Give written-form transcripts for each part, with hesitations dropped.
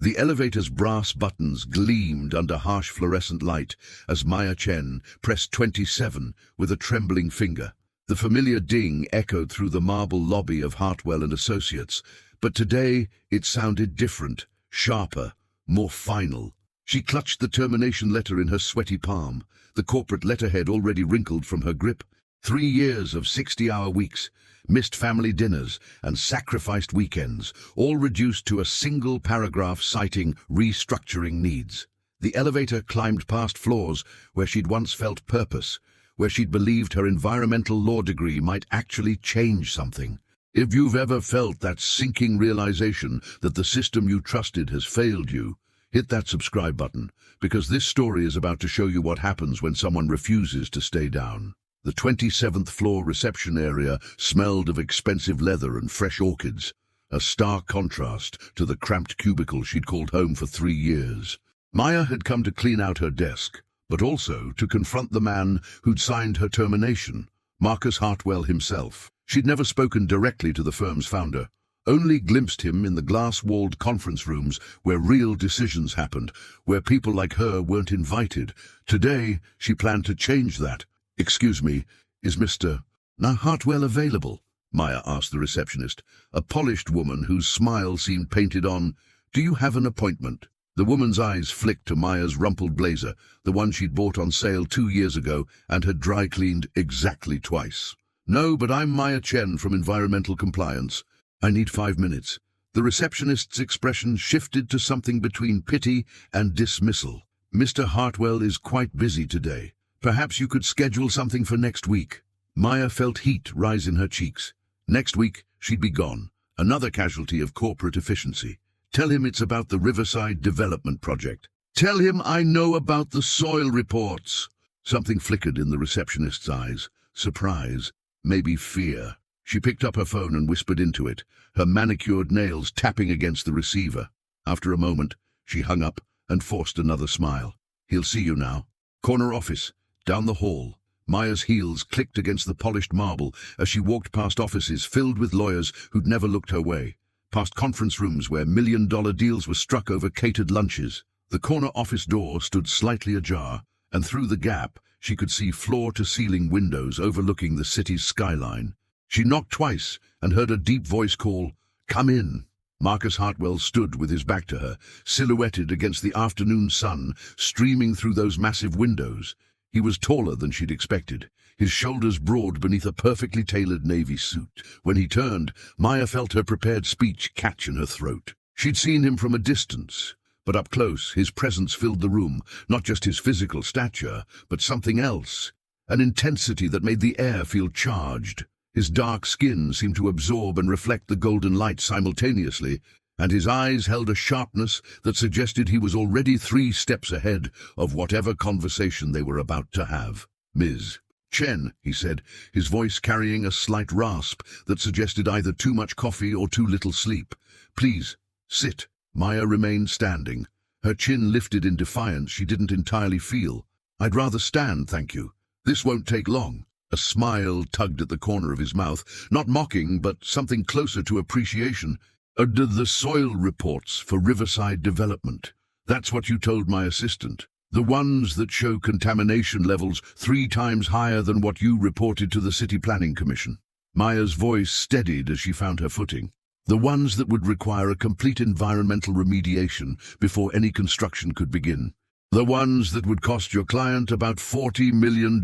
The elevator's brass buttons gleamed under harsh fluorescent light as Maya Chen pressed 27 with a trembling finger. The familiar ding echoed through the marble lobby of Hartwell and Associates, but today it sounded different, sharper, more final. She clutched the termination letter in her sweaty palm, the corporate letterhead already wrinkled from her grip. 3 years of 60-hour weeks, missed family dinners, and sacrificed weekends, all reduced to a single paragraph citing restructuring needs. The elevator climbed past floors where she'd once felt purpose, where she'd believed her environmental law degree might actually change something. If you've ever felt that sinking realization that the system you trusted has failed you, hit that subscribe button, because this story is about to show you what happens when someone refuses to stay down. The 27th floor reception area smelled of expensive leather and fresh orchids, a stark contrast to the cramped cubicle she'd called home for 3 years. Maya had come to clean out her desk, but also to confront the man who'd signed her termination, Marcus Hartwell himself. She'd never spoken directly to the firm's founder, only glimpsed him in the glass-walled conference rooms where real decisions happened, where people like her weren't invited. Today, she planned to change that. "Excuse me, is Mr. Hartwell available?" Maya asked the receptionist, a polished woman whose smile seemed painted on. "Do you have an appointment?" The woman's eyes flicked to Maya's rumpled blazer, the one she'd bought on sale 2 years ago and had dry-cleaned exactly twice. "No, but I'm Maya Chen from Environmental Compliance. I need 5 minutes." The receptionist's expression shifted to something between pity and dismissal. "Mr. Hartwell is quite busy today. Perhaps you could schedule something for next week." Maya felt heat rise in her cheeks. Next week, she'd be gone, another casualty of corporate efficiency. "Tell him it's about the Riverside Development Project. Tell him I know about the soil reports." Something flickered in the receptionist's eyes. Surprise, maybe fear. She picked up her phone and whispered into it, her manicured nails tapping against the receiver. After a moment, she hung up and forced another smile. "He'll see you now." Corner office. Down the hall, Maya's heels clicked against the polished marble as she walked past offices filled with lawyers who'd never looked her way, past conference rooms where million-dollar deals were struck over catered lunches. The corner office door stood slightly ajar, and through the gap she could see floor-to-ceiling windows overlooking the city's skyline. She knocked twice and heard a deep voice call, "Come in." Marcus Hartwell stood with his back to her, silhouetted against the afternoon sun streaming through those massive windows. He was taller than she'd expected, his shoulders broad beneath a perfectly tailored navy suit. When he turned, Maya felt her prepared speech catch in her throat. She'd seen him from a distance, but up close, his presence filled the room, not just his physical stature, but something else, an intensity that made the air feel charged. His dark skin seemed to absorb and reflect the golden light simultaneously, and his eyes held a sharpness that suggested he was already 3 steps ahead of whatever conversation they were about to have. "Ms. Chen," he said, his voice carrying a slight rasp that suggested either too much coffee or too little sleep. "Please, sit." Maya remained standing, her chin lifted in defiance she didn't entirely feel. "I'd rather stand, thank you. This won't take long." A smile tugged at the corner of his mouth, not mocking, but something closer to appreciation. "The soil reports for Riverside Development. That's what you told my assistant. The ones that show contamination levels 3 times higher than what you reported to the City Planning Commission." Maya's voice steadied as she found her footing. "The ones that would require a complete environmental remediation before any construction could begin. The ones that would cost your client about $40 million.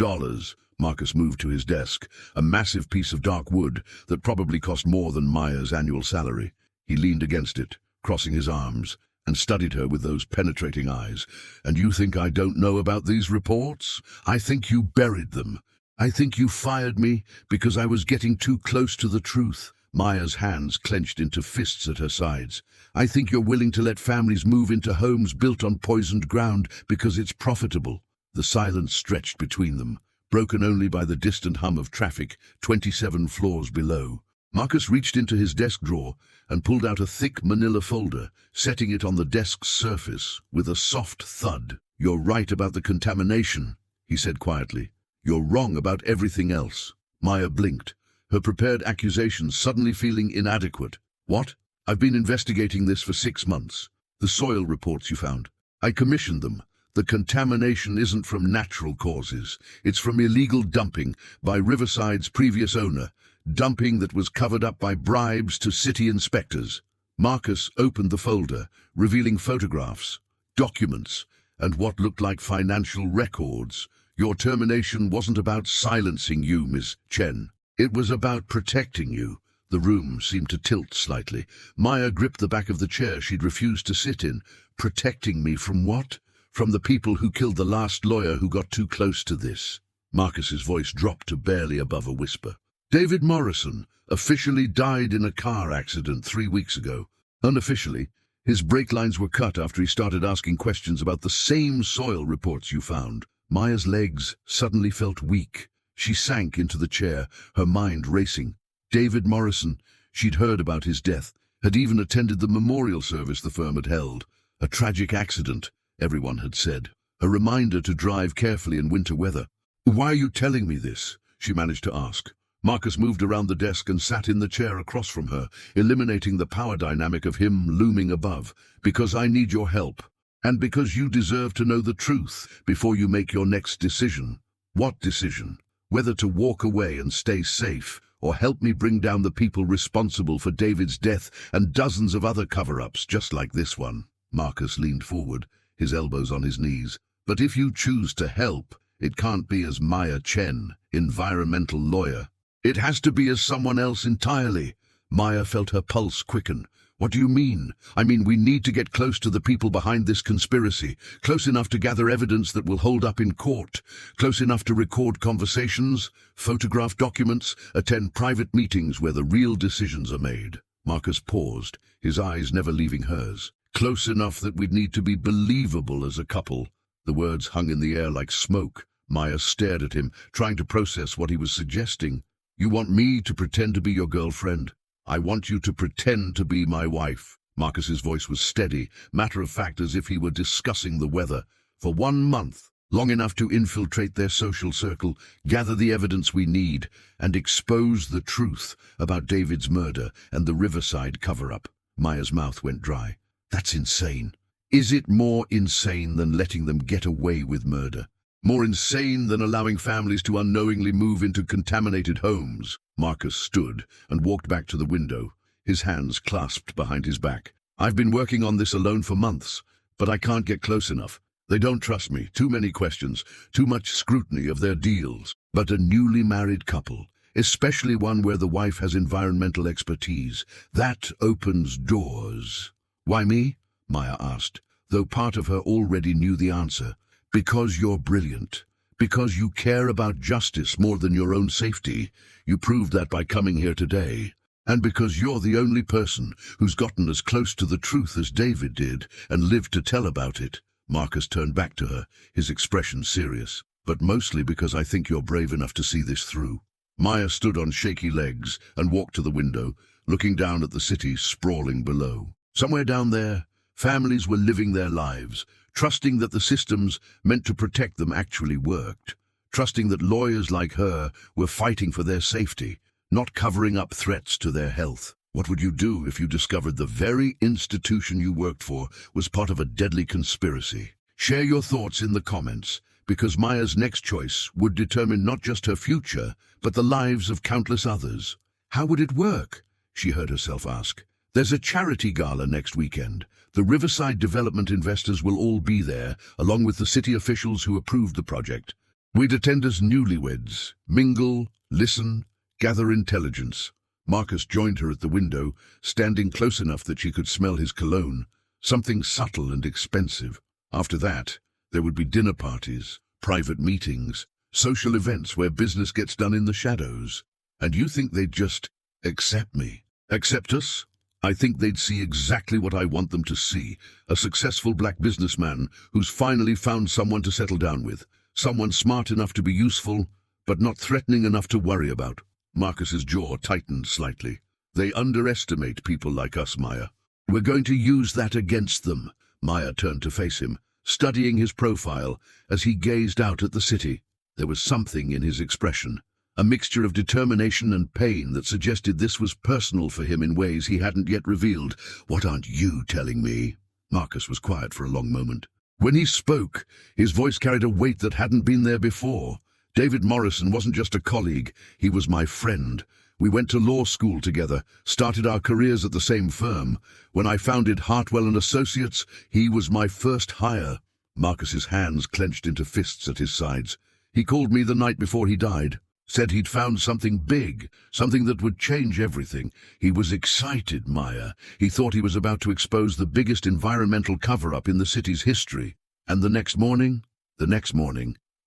Marcus moved to his desk, a massive piece of dark wood that probably cost more than Maya's annual salary. He leaned against it, crossing his arms, and studied her with those penetrating eyes. "And you think I don't know about these reports? I think you buried them. I think you fired me because I was getting too close to the truth." Maya's hands clenched into fists at her sides. "I think you're willing to let families move into homes built on poisoned ground because it's profitable." The silence stretched between them, broken only by the distant hum of traffic 27 floors below. Marcus reached into his desk drawer and pulled out a thick manila folder, setting it on the desk's surface with a soft thud. "You're right about the contamination," he said quietly. "You're wrong about everything else." Maya blinked, her prepared accusations suddenly feeling inadequate. "What? I've been investigating this for 6 months. The soil reports you found. I commissioned them. The contamination isn't from natural causes. It's from illegal dumping by Riverside's previous owner, dumping that was covered up by bribes to city inspectors. Marcus opened the folder, revealing photographs, documents, and what looked like financial records. Your termination wasn't about silencing you, Miss Chen. It was about protecting you. The room seemed to tilt slightly. Maya gripped the back of the chair she'd refused to sit in. Protecting me from what? From the people who killed the last lawyer who got too close to this. Marcus's voice dropped to barely above a whisper. David Morrison officially died in a car accident 3 weeks ago. Unofficially, his brake lines were cut after he started asking questions about the same soil reports you found. Maya's legs suddenly felt weak. She sank into the chair, her mind racing. David Morrison, she'd heard about his death, had even attended the memorial service the firm had held. A tragic accident, everyone had said. A reminder to drive carefully in winter weather. "Why are you telling me this?" she managed to ask. Marcus moved around the desk and sat in the chair across from her, eliminating the power dynamic of him looming above. "Because I need your help. And because you deserve to know the truth before you make your next decision." "What decision?" "Whether to walk away and stay safe, or help me bring down the people responsible for David's death and dozens of other cover-ups just like this one." Marcus leaned forward, his elbows on his knees. "But if you choose to help, it can't be as Maya Chen, environmental lawyer. It has to be as someone else entirely." Maya felt her pulse quicken. "What do you mean?" "I mean, we need to get close to the people behind this conspiracy, close enough to gather evidence that will hold up in court, close enough to record conversations, photograph documents, attend private meetings where the real decisions are made." Marcus paused, his eyes never leaving hers. "Close enough that we'd need to be believable as a couple." The words hung in the air like smoke. Maya stared at him, trying to process what he was suggesting. "You want me to pretend to be your girlfriend? I want you to pretend to be my wife." Marcus's voice was steady, matter-of-fact, as if he were discussing the weather. "For 1 month, long enough to infiltrate their social circle, gather the evidence we need, and expose the truth about David's murder and the Riverside cover-up." Maya's mouth went dry. "That's insane." "Is it more insane than letting them get away with murder? More insane than allowing families to unknowingly move into contaminated homes?" Marcus stood and walked back to the window, his hands clasped behind his back. "I've been working on this alone for months, but I can't get close enough. They don't trust me. Too many questions, too much scrutiny of their deals. But a newly married couple, especially one where the wife has environmental expertise, that opens doors." "Why me?" Maya asked, though part of her already knew the answer. "Because you're brilliant. Because you care about justice more than your own safety. You proved that by coming here today. And because you're the only person who's gotten as close to the truth as David did and lived to tell about it." Marcus turned back to her, his expression serious. "But mostly because I think you're brave enough to see this through." Maya stood on shaky legs and walked to the window, looking down at the city sprawling below. Somewhere down there, families were living their lives, trusting that the systems meant to protect them actually worked, trusting that lawyers like her were fighting for their safety, not covering up threats to their health. What would you do if you discovered the very institution you worked for was part of a deadly conspiracy? Share your thoughts in the comments, because Maya's next choice would determine not just her future, but the lives of countless others. "How would it work?" she heard herself ask. "There's a charity gala next weekend. The Riverside development investors will all be there, along with the city officials who approved the project. We'd attend as newlyweds, mingle, listen, gather intelligence." Marcus joined her at the window, standing close enough that she could smell his cologne, something subtle and expensive. After that, there would be dinner parties, private meetings, social events where business gets done in the shadows. "And you think they'd just accept me? Accept us?" "I think they'd see exactly what I want them to see. A successful black businessman who's finally found someone to settle down with. Someone smart enough to be useful, but not threatening enough to worry about." Marcus's jaw tightened slightly. "They underestimate people like us, Maya. We're going to use that against them." Maya turned to face him, studying his profile as he gazed out at the city. There was something in his expression, a mixture of determination and pain that suggested this was personal for him in ways he hadn't yet revealed. "What aren't you telling me?" Marcus was quiet for a long moment. When he spoke, his voice carried a weight that hadn't been there before. David Morrison wasn't just a colleague, he was my friend. We went to law school together, started our careers at the same firm. When I founded Hartwell and Associates, he was my first hire. Marcus's hands clenched into fists at his sides. He called me the night before he died, said he'd found something big, something that would change everything. He was excited, Maya. He thought he was about to expose the biggest environmental cover-up in the city's history. And the next morning,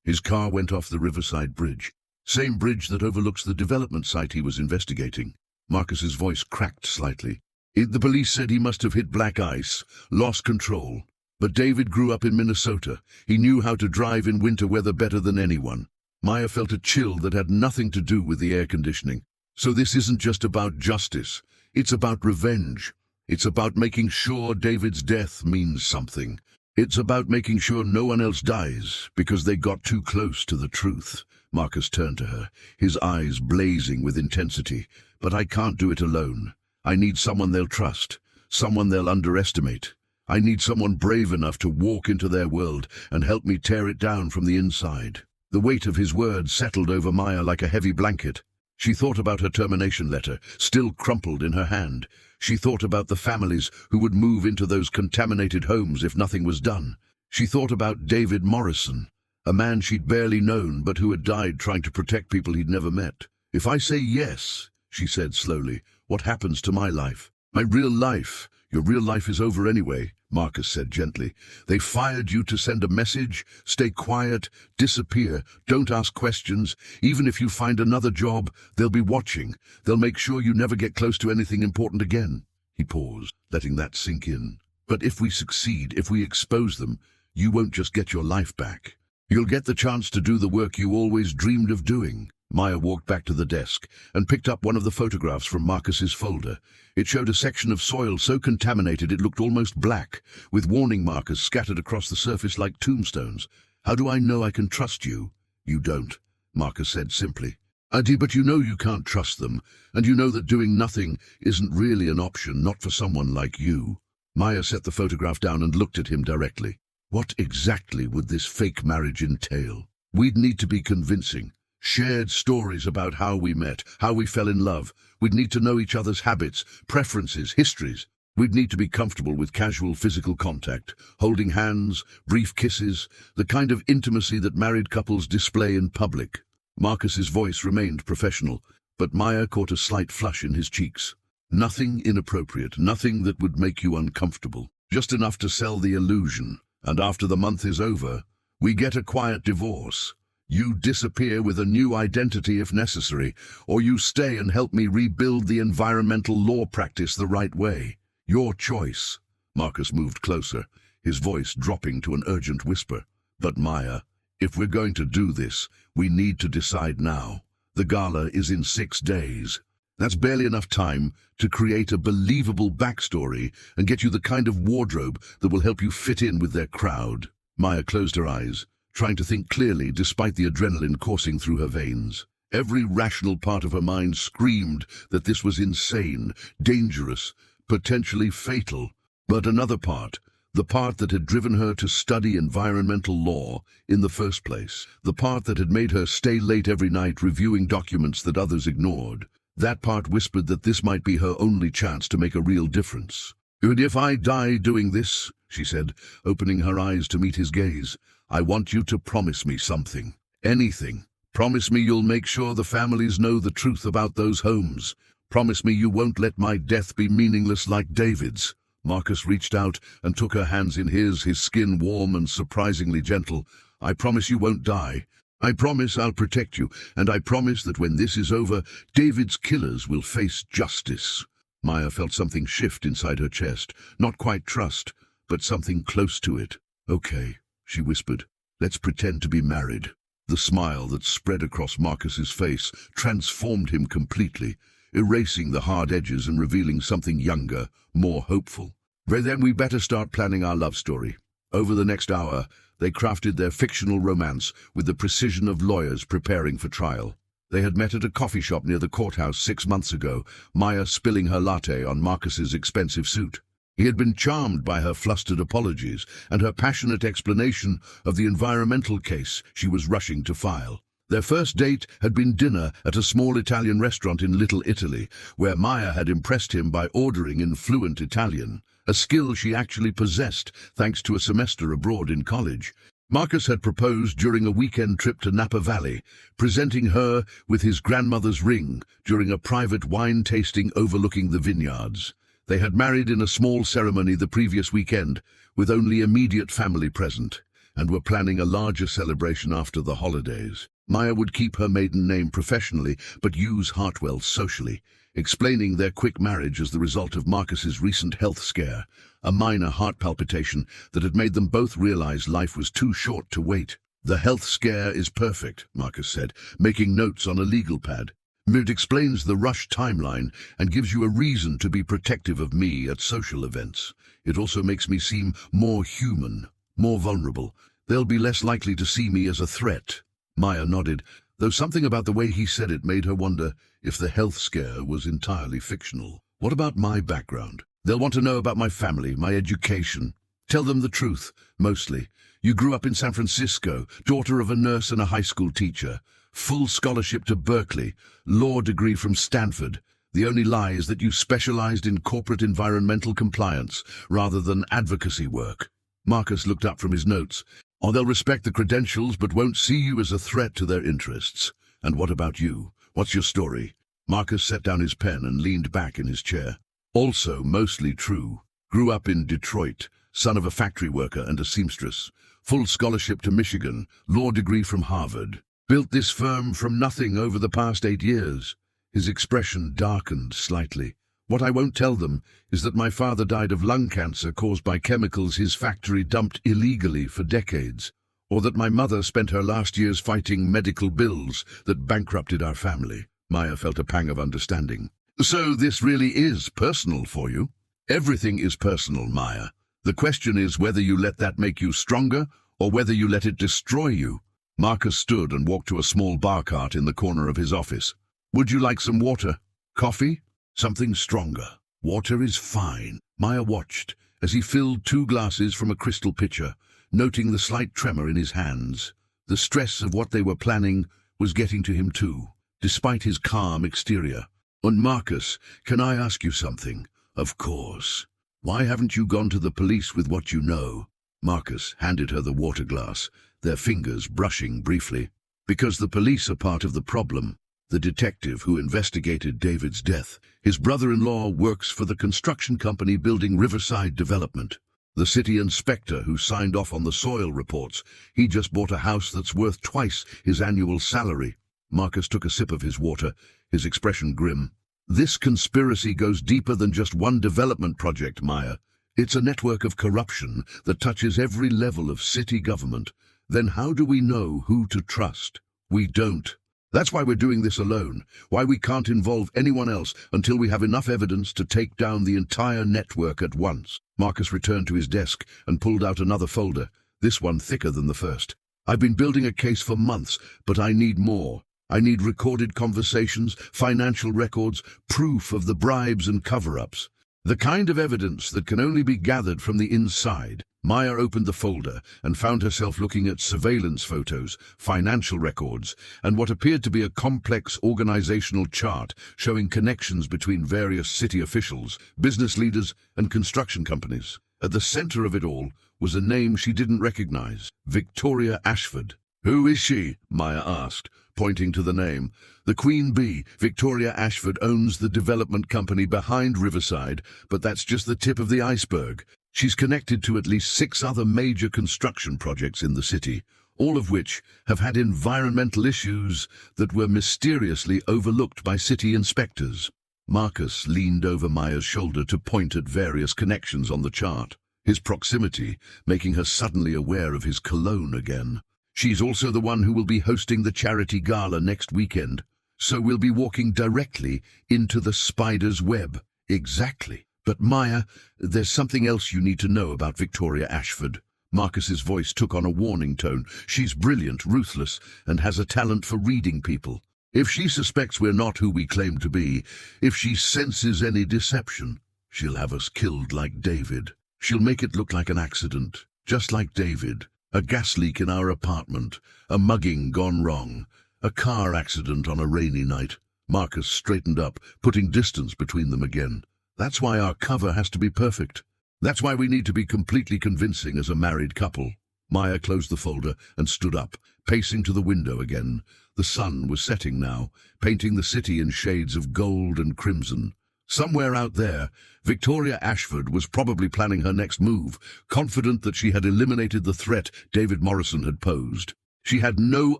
his car went off the Riverside Bridge. Same bridge that overlooks the development site he was investigating. Marcus's voice cracked slightly. The police said he must have hit black ice, lost control. But David grew up in Minnesota. He knew how to drive in winter weather better than anyone. Maya felt a chill that had nothing to do with the air conditioning. So this isn't just about justice. It's about revenge. It's about making sure David's death means something. It's about making sure no one else dies because they got too close to the truth. Marcus turned to her, his eyes blazing with intensity. But I can't do it alone. I need someone they'll trust, someone they'll underestimate. I need someone brave enough to walk into their world and help me tear it down from the inside. The weight of his words settled over Maya like a heavy blanket. She thought about her termination letter, still crumpled in her hand. She thought about the families who would move into those contaminated homes if nothing was done. She thought about David Morrison, a man she'd barely known but who had died trying to protect people he'd never met. If I say yes, she said slowly, what happens to my life? My real life? Your real life is over anyway, Marcus said gently. They fired you to send a message. Stay quiet, disappear, don't ask questions. Even if you find another job, they'll be watching. They'll make sure you never get close to anything important again. He paused, letting that sink in. But if we succeed, if we expose them, you won't just get your life back. You'll get the chance to do the work you always dreamed of doing. Maya walked back to the desk and picked up one of the photographs from Marcus's folder. It showed a section of soil so contaminated it looked almost black, with warning markers scattered across the surface like tombstones. How do I know I can trust you? You don't, Marcus said simply. But you know you can't trust them, and you know that doing nothing isn't really an option, not for someone like you. Maya set the photograph down and looked at him directly. What exactly would this fake marriage entail? We'd need to be convincing. Shared stories about how we met, how we fell in love. We'd need to know each other's habits, preferences, histories. We'd need to be comfortable with casual physical contact, holding hands, brief kisses, the kind of intimacy that married couples display in public. Marcus's voice remained professional, but Maya caught a slight flush in his cheeks. Nothing inappropriate, nothing that would make you uncomfortable. Just enough to sell the illusion. And after the month is over, we get a quiet divorce. You disappear with a new identity if necessary, or you stay and help me rebuild the environmental law practice the right way. Your choice. Marcus moved closer, his voice dropping to an urgent whisper. But Maya, if we're going to do this, we need to decide now. The gala is in 6 days. That's barely enough time to create a believable backstory and get you the kind of wardrobe that will help you fit in with their crowd. Maya closed her eyes, trying to think clearly despite the adrenaline coursing through her veins. Every rational part of her mind screamed that this was insane, dangerous, potentially fatal. But another part, the part that had driven her to study environmental law in the first place, the part that had made her stay late every night reviewing documents that others ignored, that part whispered that this might be her only chance to make a real difference. "And if I die doing this," she said, opening her eyes to meet his gaze, "I want you to promise me something. Anything. Promise me you'll make sure the families know the truth about those homes. Promise me you won't let my death be meaningless like David's." Marcus reached out and took her hands in his skin warm and surprisingly gentle. "I promise you won't die. I promise I'll protect you, and I promise that when this is over, David's killers will face justice." Maya felt something shift inside her chest, not quite trust, but something close to it. "Okay," she whispered, "let's pretend to be married." The smile that spread across Marcus's face transformed him completely, erasing the hard edges and revealing something younger, more hopeful. "Then we better start planning our love story." Over the next hour, they crafted their fictional romance with the precision of lawyers preparing for trial. They had met at a coffee shop near the courthouse 6 months ago, Maya spilling her latte on Marcus's expensive suit. He had been charmed by her flustered apologies and her passionate explanation of the environmental case she was rushing to file. Their first date had been dinner at a small Italian restaurant in Little Italy, where Maya had impressed him by ordering in fluent Italian, a skill she actually possessed thanks to a semester abroad in college. Marcus had proposed during a weekend trip to Napa Valley, presenting her with his grandmother's ring during a private wine tasting overlooking the vineyards. They had married in a small ceremony the previous weekend, with only immediate family present, and were planning a larger celebration after the holidays. Maya would keep her maiden name professionally, but use Hartwell socially, explaining their quick marriage as the result of Marcus's recent health scare, a minor heart palpitation that had made them both realize life was too short to wait. "The health scare is perfect," Marcus said, making notes on a legal pad. "It explains the rush timeline and gives you a reason to be protective of me at social events. It also makes me seem more human, more vulnerable. They'll be less likely to see me as a threat." Maya nodded, though something about the way he said it made her wonder if the health scare was entirely fictional. "What about my background? They'll want to know about my family, my education." "Tell them the truth, mostly. You grew up in San Francisco, daughter of a nurse and a high school teacher. Full scholarship to Berkeley, law degree from Stanford. The only lie is that you specialized in corporate environmental compliance rather than advocacy work." Marcus looked up from his notes. "Or they'll respect the credentials but won't see you as a threat to their interests. And what about you? What's your story?" Marcus set down his pen and leaned back in his chair. "Also mostly true. Grew up in Detroit, son of a factory worker and a seamstress. Full scholarship to Michigan, law degree from Harvard. Built this firm from nothing over the past 8 years." His expression darkened slightly. "What I won't tell them is that my father died of lung cancer caused by chemicals his factory dumped illegally for decades, or that my mother spent her last years fighting medical bills that bankrupted our family." Maya felt a pang of understanding. "So this really is personal for you?" "Everything is personal, Maya. The question is whether you let that make you stronger or whether you let it destroy you." Marcus stood and walked to a small bar cart in the corner of his office. "Would you like some water? Coffee? Something stronger?" "Water is fine." Maya watched as he filled 2 glasses from a crystal pitcher, noting the slight tremor in his hands. The stress of what they were planning was getting to him too, despite his calm exterior. "And Marcus, can I ask you something?" "Of course. Why haven't you gone to the police with what you know?" Marcus handed her the water glass, their fingers brushing briefly. "Because the police are part of the problem. The detective who investigated David's death, his brother-in-law works for the construction company building Riverside Development. The city inspector who signed off on the soil reports, he just bought a house that's worth twice his annual salary." Marcus took a sip of his water, his expression grim. "This conspiracy goes deeper than just one development project, Maya. It's a network of corruption that touches every level of city government. Then how do we know who to trust? We don't. That's why we're doing this alone, why we can't involve anyone else until we have enough evidence to take down the entire network at once." Marcus returned to his desk and pulled out another folder, this one thicker than the first. "I've been building a case for months, but I need more. I need recorded conversations, financial records, proof of the bribes and cover-ups. The kind of evidence that can only be gathered from the inside." Maya opened the folder and found herself looking at surveillance photos, financial records, and what appeared to be a complex organizational chart showing connections between various city officials, business leaders, and construction companies. At the center of it all was a name she didn't recognize: Victoria Ashford. "Who is she?" Maya asked, pointing to the name. "The Queen Bee. Victoria Ashford owns the development company behind Riverside, but that's just the tip of the iceberg. She's connected to at least 6 other major construction projects in the city, all of which have had environmental issues that were mysteriously overlooked by city inspectors." Marcus leaned over Maya's shoulder to point at various connections on the chart, his proximity making her suddenly aware of his cologne again. "She's also the one who will be hosting the charity gala next weekend, so we'll be walking directly into the spider's web." "Exactly. But Maya, there's something else you need to know about Victoria Ashford." Marcus's voice took on a warning tone. "She's brilliant, ruthless, and has a talent for reading people. If she suspects we're not who we claim to be, if she senses any deception, She'll have us killed like David. She'll make it look like an accident, just like David. A gas leak in our apartment, a mugging gone wrong, a car accident on a rainy night. Marcus straightened up, putting distance between them again. That's why our cover has to be perfect. That's why we need to be completely convincing as a married couple. Maya closed the folder and stood up, pacing to the window again. The sun was setting now, painting the city in shades of gold and crimson. Somewhere out there, Victoria Ashford was probably planning her next move, confident that she had eliminated the threat David Morrison had posed. She had no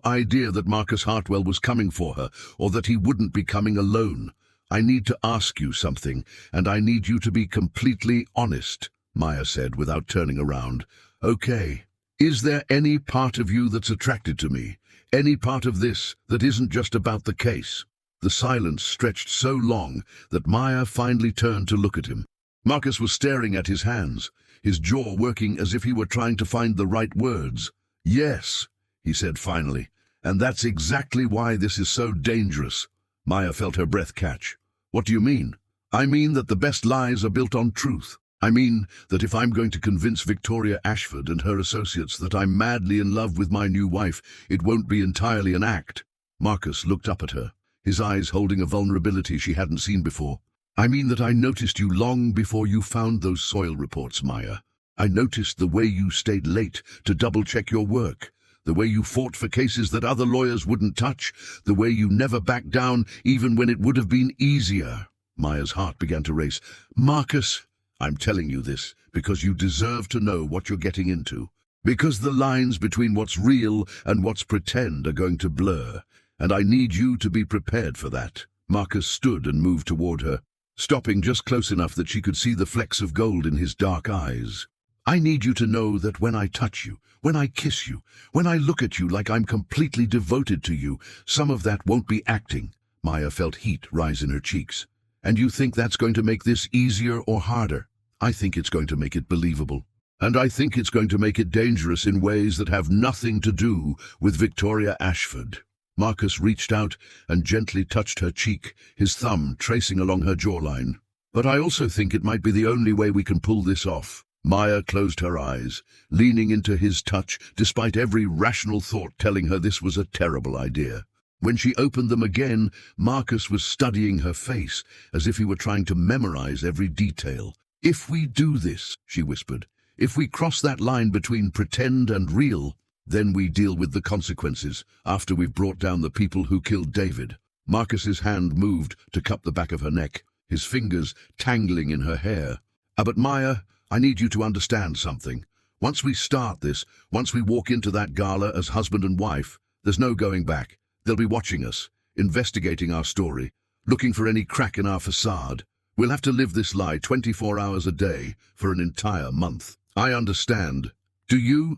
idea that Marcus Hartwell was coming for her, or that he wouldn't be coming alone. I need to ask you something, and I need you to be completely honest, Maya said without turning around. Okay. Is there any part of you that's attracted to me? Any part of this that isn't just about the case? The silence stretched so long that Maya finally turned to look at him. Marcus was staring at his hands, his jaw working as if he were trying to find the right words. Yes, he said finally, and that's exactly why this is so dangerous. Maya felt her breath catch. What do you mean? I mean that the best lies are built on truth. I mean that if I'm going to convince Victoria Ashford and her associates that I'm madly in love with my new wife, it won't be entirely an act. Marcus looked up at her, his eyes holding a vulnerability she hadn't seen before. I mean that I noticed you long before you found those soil reports, Maya. I noticed the way you stayed late to double-check your work, the way you fought for cases that other lawyers wouldn't touch, the way you never backed down even when it would have been easier. Maya's heart began to race. Marcus, I'm telling you this because you deserve to know what you're getting into. Because the lines between what's real and what's pretend are going to blur, and I need you to be prepared for that. Marcus stood and moved toward her, stopping just close enough that she could see the flecks of gold in his dark eyes. I need you to know that when I touch you, when I kiss you, when I look at you like I'm completely devoted to you, some of that won't be acting. Maya felt heat rise in her cheeks. And you think that's going to make this easier or harder? I think it's going to make it believable. And I think it's going to make it dangerous in ways that have nothing to do with Victoria Ashford. Marcus reached out and gently touched her cheek, his thumb tracing along her jawline. But I also think it might be the only way we can pull this off. Maya closed her eyes, leaning into his touch despite every rational thought telling her this was a terrible idea. When she opened them again, Marcus was studying her face as if he were trying to memorize every detail. If we do this, she whispered, if we cross that line between pretend and real, then we deal with the consequences after we've brought down the people who killed David. Marcus's hand moved to cup the back of her neck, his fingers tangling in her hair. But Maya, I need you to understand something. Once we start this, once we walk into that gala as husband and wife, there's no going back. They'll be watching us, investigating our story, looking for any crack in our facade. We'll have to live this lie 24 hours a day for an entire month. I understand. Do you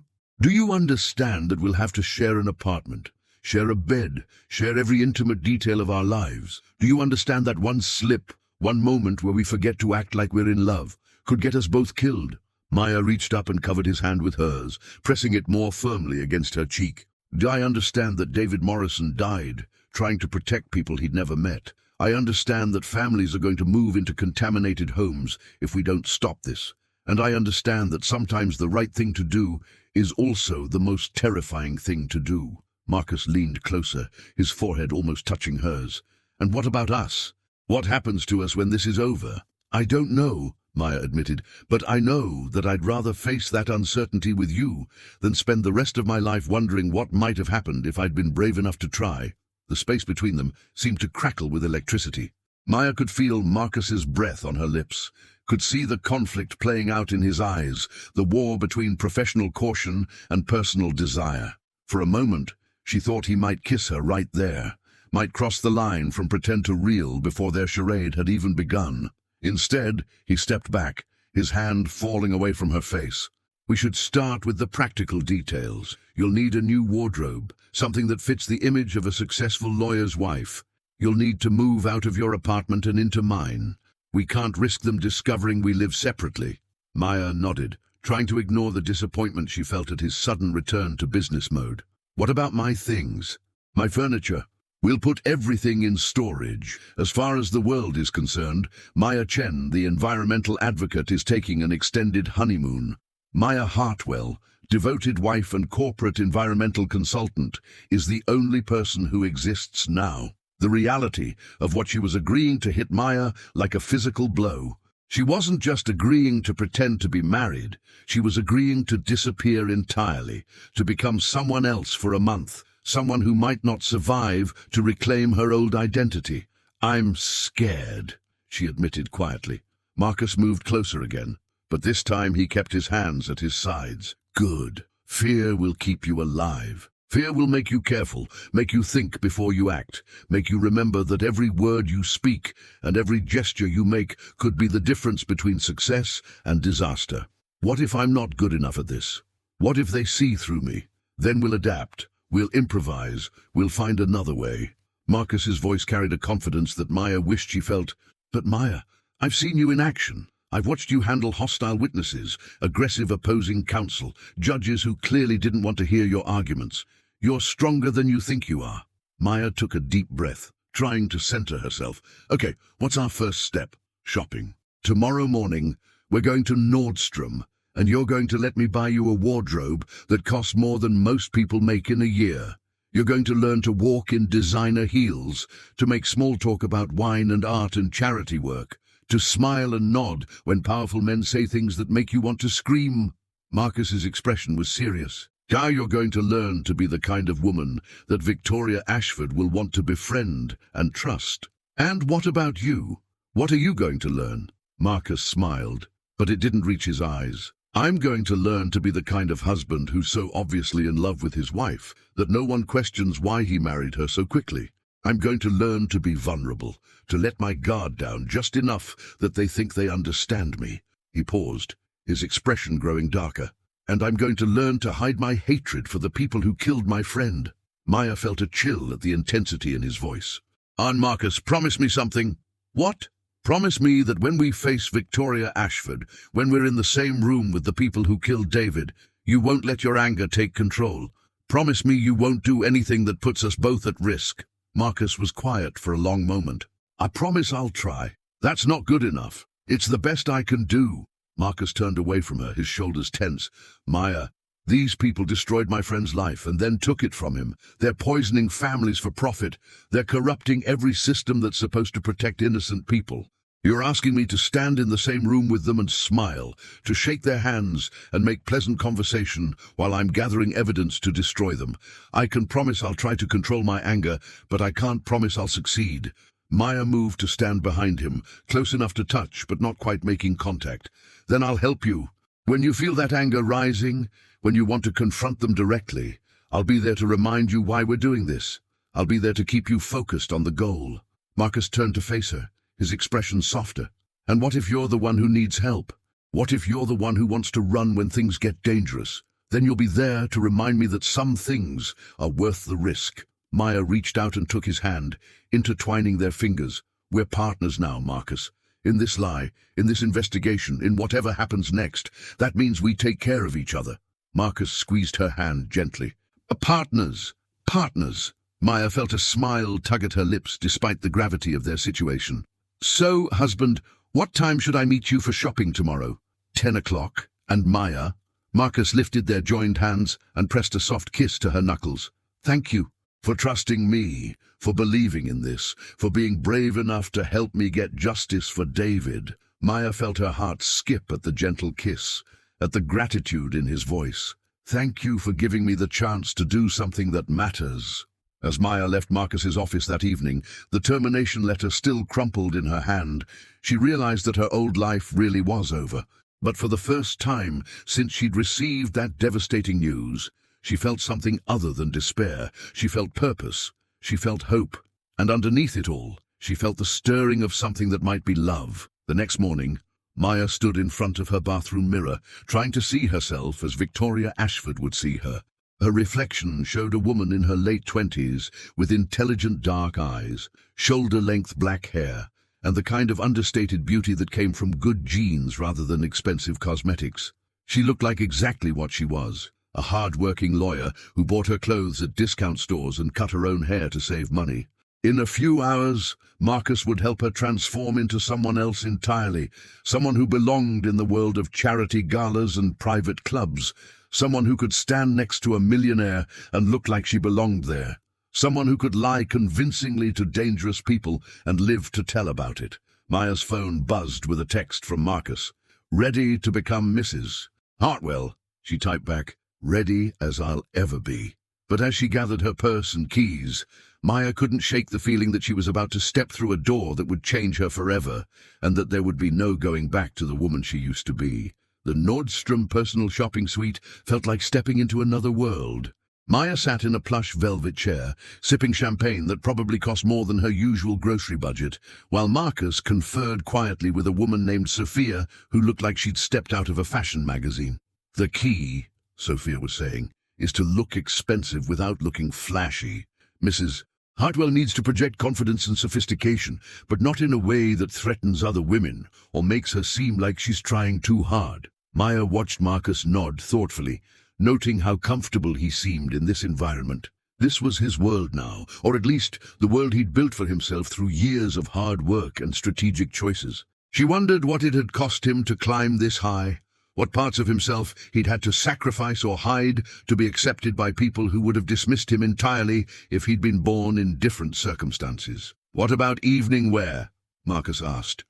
understand that we'll have to share an apartment, share a bed, share every intimate detail of our lives? Do you understand that one slip, one moment where we forget to act like we're in love, could get us both killed? Maya reached up and covered his hand with hers, pressing it more firmly against her cheek. I understand that David Morrison died, trying to protect people he'd never met. I understand that families are going to move into contaminated homes if we don't stop this. And I understand that sometimes the right thing to do is also the most terrifying thing to do. Marcus leaned closer, his forehead almost touching hers. And what about us? What happens to us when this is over? I don't know, Maya admitted, but I know that I'd rather face that uncertainty with you than spend the rest of my life wondering what might have happened if I'd been brave enough to try. The space between them seemed to crackle with electricity. Maya could feel Marcus's breath on her lips, could see the conflict playing out in his eyes, the war between professional caution and personal desire. For a moment, she thought he might kiss her right there, might cross the line from pretend to real before their charade had even begun. Instead, he stepped back, his hand falling away from her face. We should start with the practical details. You'll need a new wardrobe, something that fits the image of a successful lawyer's wife. You'll need to move out of your apartment and into mine. We can't risk them discovering we live separately. Maya nodded, trying to ignore the disappointment she felt at his sudden return to business mode. What about my things? My furniture? We'll put everything in storage. As far as the world is concerned, Maya Chen, the environmental advocate, is taking an extended honeymoon. Maya Hartwell, devoted wife and corporate environmental consultant, is the only person who exists now. The reality of what she was agreeing to hit Maya like a physical blow. She wasn't just agreeing to pretend to be married, she was agreeing to disappear entirely, to become someone else for a month, someone who might not survive to reclaim her old identity. "I'm scared," she admitted quietly. Marcus moved closer again, but this time he kept his hands at his sides. "Good. Fear will keep you alive. Fear will make you careful, make you think before you act, make you remember that every word you speak and every gesture you make could be the difference between success and disaster. What if I'm not good enough at this? What if they see through me? Then we'll adapt, we'll improvise, we'll find another way." Marcus's voice carried a confidence that Maya wished she felt. "But Maya, I've seen you in action. I've watched you handle hostile witnesses, aggressive opposing counsel, judges who clearly didn't want to hear your arguments. You're stronger than you think you are." Maya took a deep breath, trying to center herself. "Okay, what's our first step?" "Shopping. Tomorrow morning, we're going to Nordstrom, and you're going to let me buy you a wardrobe that costs more than most people make in a year. You're going to learn to walk in designer heels, to make small talk about wine and art and charity work, to smile and nod when powerful men say things that make you want to scream." Marcus's expression was serious. "Now you're going to learn to be the kind of woman that Victoria Ashford will want to befriend and trust." "And what about you? What are you going to learn?" Marcus smiled, but it didn't reach his eyes. "I'm going to learn to be the kind of husband who's so obviously in love with his wife that no one questions why he married her so quickly. I'm going to learn to be vulnerable, to let my guard down just enough that they think they understand me." He paused, his expression growing darker. "And I'm going to learn to hide my hatred for the people who killed my friend." Maya felt a chill at the intensity in his voice. Marcus, promise me something." "What?" "Promise me that when we face Victoria Ashford, when we're in the same room with the people who killed David, you won't let your anger take control. Promise me you won't do anything that puts us both at risk." Marcus was quiet for a long moment. "I promise I'll try." "That's not good enough. It's the best I can do." Marcus turned away from her, his shoulders tense. "Maya, these people destroyed my friend's life and then took it from him. They're poisoning families for profit. They're corrupting every system that's supposed to protect innocent people. You're asking me to stand in the same room with them and smile, to shake their hands and make pleasant conversation while I'm gathering evidence to destroy them. I can promise I'll try to control my anger, but I can't promise I'll succeed." Maya moved to stand behind him, close enough to touch but not quite making contact. "Then I'll help you. When you feel that anger rising, when you want to confront them directly, I'll be there to remind you why we're doing this. I'll be there to keep you focused on the goal." Marcus turned to face her, his expression softer. "And what if you're the one who needs help? What if you're the one who wants to run when things get dangerous? Then you'll be there to remind me that some things are worth the risk." Maya reached out and took his hand, intertwining their fingers. "We're partners now, Marcus. In this lie, in this investigation, in whatever happens next, that means we take care of each other." Marcus squeezed her hand gently. Partners. Partners." Maya felt a smile tug at her lips despite the gravity of their situation. "So, husband, what time should I meet you for shopping tomorrow?" 10 o'clock. And Maya? Marcus lifted their joined hands and pressed a soft kiss to her knuckles. "Thank you for trusting me, for believing in this, for being brave enough to help me get justice for David." Maya felt her heart skip at the gentle kiss, at the gratitude in his voice. "Thank you for giving me the chance to do something that matters." As Maya left Marcus's office that evening, the termination letter still crumpled in her hand, she realized that her old life really was over. But for the first time since she'd received that devastating news, she felt something other than despair. She felt purpose. She felt hope. And underneath it all, she felt the stirring of something that might be love. The next morning, Maya stood in front of her bathroom mirror, trying to see herself as Victoria Ashford would see her. Her reflection showed a woman in her late 20s, with intelligent dark eyes, shoulder-length black hair, and the kind of understated beauty that came from good genes rather than expensive cosmetics. She looked like exactly what she was. A hard-working lawyer who bought her clothes at discount stores and cut her own hair to save money. In a few hours, Marcus would help her transform into someone else entirely, someone who belonged in the world of charity galas and private clubs, someone who could stand next to a millionaire and look like she belonged there, someone who could lie convincingly to dangerous people and live to tell about it. Maya's phone buzzed with a text from Marcus. "Ready to become Mrs. Hartwell," she typed back. "Ready as I'll ever be." But as she gathered her purse and keys, Maya couldn't shake the feeling that she was about to step through a door that would change her forever, and that there would be no going back to the woman she used to be. The Nordstrom personal shopping suite felt like stepping into another world. Maya sat in a plush velvet chair, sipping champagne that probably cost more than her usual grocery budget, while Marcus conferred quietly with a woman named Sophia who looked like she'd stepped out of a fashion magazine. "The key," Sophia was saying, "is to look expensive without looking flashy. Mrs. Hartwell needs to project confidence and sophistication, but not in a way that threatens other women or makes her seem like she's trying too hard." Maya watched Marcus nod thoughtfully, noting how comfortable he seemed in this environment. This was his world now, or at least the world he'd built for himself through years of hard work and strategic choices. She wondered what it had cost him to climb this high, what parts of himself he'd had to sacrifice or hide to be accepted by people who would have dismissed him entirely if he'd been born in different circumstances. "What about evening wear?" Marcus asked.